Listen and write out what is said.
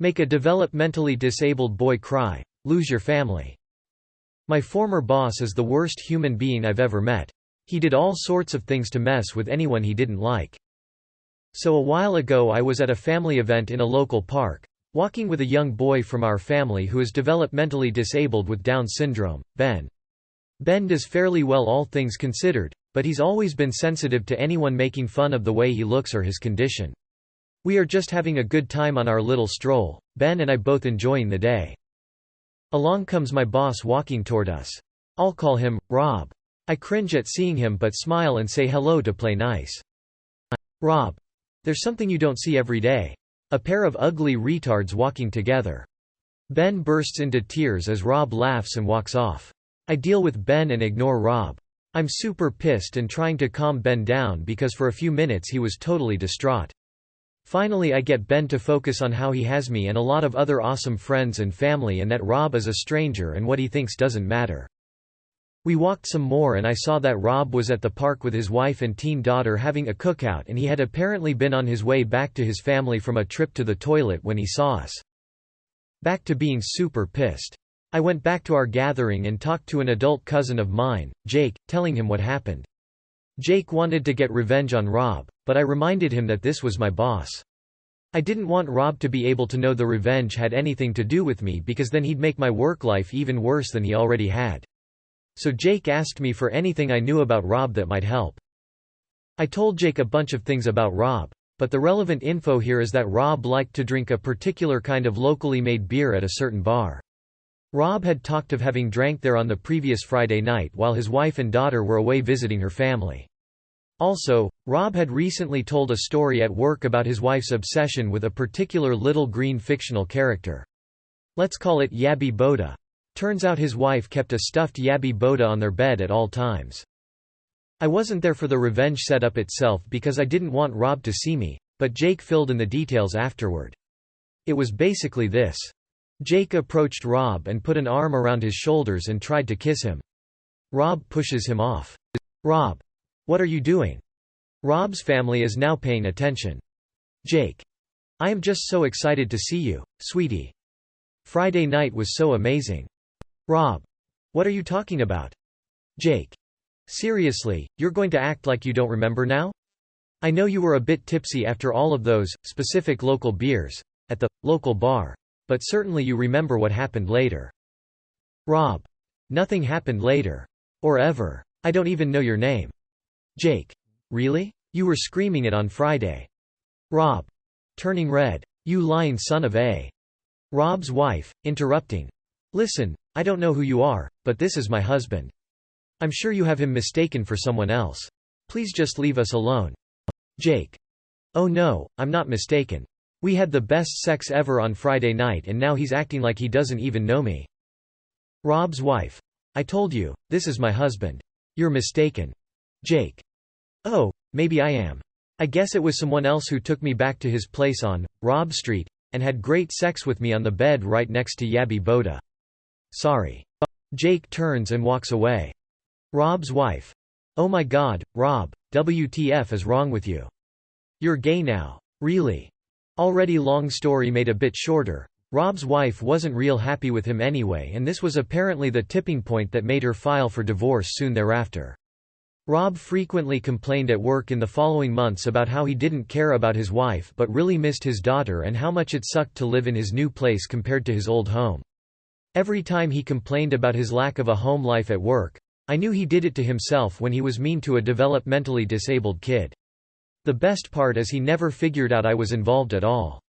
Make a developmentally disabled boy cry. Lose your family. My former boss is the worst human being I've ever met. He did all sorts of things to mess with anyone he didn't like. So a while ago I was at a family event in a local park, walking with a young boy from our family who is developmentally disabled with Down syndrome, Ben. Ben does fairly well all things considered, but he's always been sensitive to anyone making fun of the way he looks or his condition. We are just having a good time on our little stroll, Ben and I both enjoying the day. Along comes my boss walking toward us. I'll call him Rob. I cringe at seeing him but smile and say hello to play nice. Rob. There's something you don't see every day. A pair of ugly retards walking together. Ben bursts into tears as Rob laughs and walks off. I deal with Ben and ignore Rob. I'm super pissed and trying to calm Ben down because for a few minutes he was totally distraught. Finally I get Ben to focus on how he has me and a lot of other awesome friends and family and that Rob is a stranger and what he thinks doesn't matter. We walked some more and I saw that Rob was at the park with his wife and teen daughter having a cookout and he had apparently been on his way back to his family from a trip to the toilet when he saw us. Back to being super pissed. I went back to our gathering and talked to an adult cousin of mine, Jake, telling him what happened. Jake wanted to get revenge on Rob, but I reminded him that this was my boss. I didn't want Rob to be able to know the revenge had anything to do with me because then he'd make my work life even worse than he already had. So Jake asked me for anything I knew about Rob that might help. I told Jake a bunch of things about Rob, but the relevant info here is that Rob liked to drink a particular kind of locally made beer at a certain bar. Rob had talked of having drank there on the previous Friday night while his wife and daughter were away visiting her family. Also, Rob had recently told a story at work about his wife's obsession with a particular little green fictional character. Let's call it Yabby Boda. Turns out his wife kept a stuffed Yabby Boda on their bed at all times. I wasn't there for the revenge setup itself because I didn't want Rob to see me, but Jake filled in the details afterward. It was basically this. Jake approached Rob and put an arm around his shoulders and tried to kiss him. Rob pushes him off. Rob. What are you doing? Rob's family is now paying attention. Jake. I am just so excited to see you, sweetie. Friday night was so amazing. Rob. What are you talking about? Jake. Seriously, you're going to act like you don't remember now? I know you were a bit tipsy after all of those specific local beers at the local bar. But certainly you remember what happened later. Rob. Nothing happened later. Or ever. I don't even know your name. Jake. Really? You were screaming it on Friday. Rob. Turning red. You lying son of a. Rob's wife, interrupting. Listen, I don't know who you are, but this is my husband. I'm sure you have him mistaken for someone else. Please just leave us alone. Jake. Oh no, I'm not mistaken. We had the best sex ever on Friday night and now he's acting like he doesn't even know me. Rob's wife. I told you, this is my husband. You're mistaken. Jake. Oh, maybe I am. I guess it was someone else who took me back to his place on Rob Street and had great sex with me on the bed right next to Yabby Boda. Sorry. Jake turns and walks away. Rob's wife. Oh my God, Rob, WTF is wrong with you? You're gay now. Really? Already long story made a bit shorter. Rob's wife wasn't real happy with him anyway and this was apparently the tipping point that made her file for divorce soon thereafter. Rob frequently complained at work in the following months about how he didn't care about his wife but really missed his daughter and how much it sucked to live in his new place compared to his old home. Every time he complained about his lack of a home life at work, I knew he did it to himself when he was mean to a developmentally disabled kid. The best part is he never figured out I was involved at all.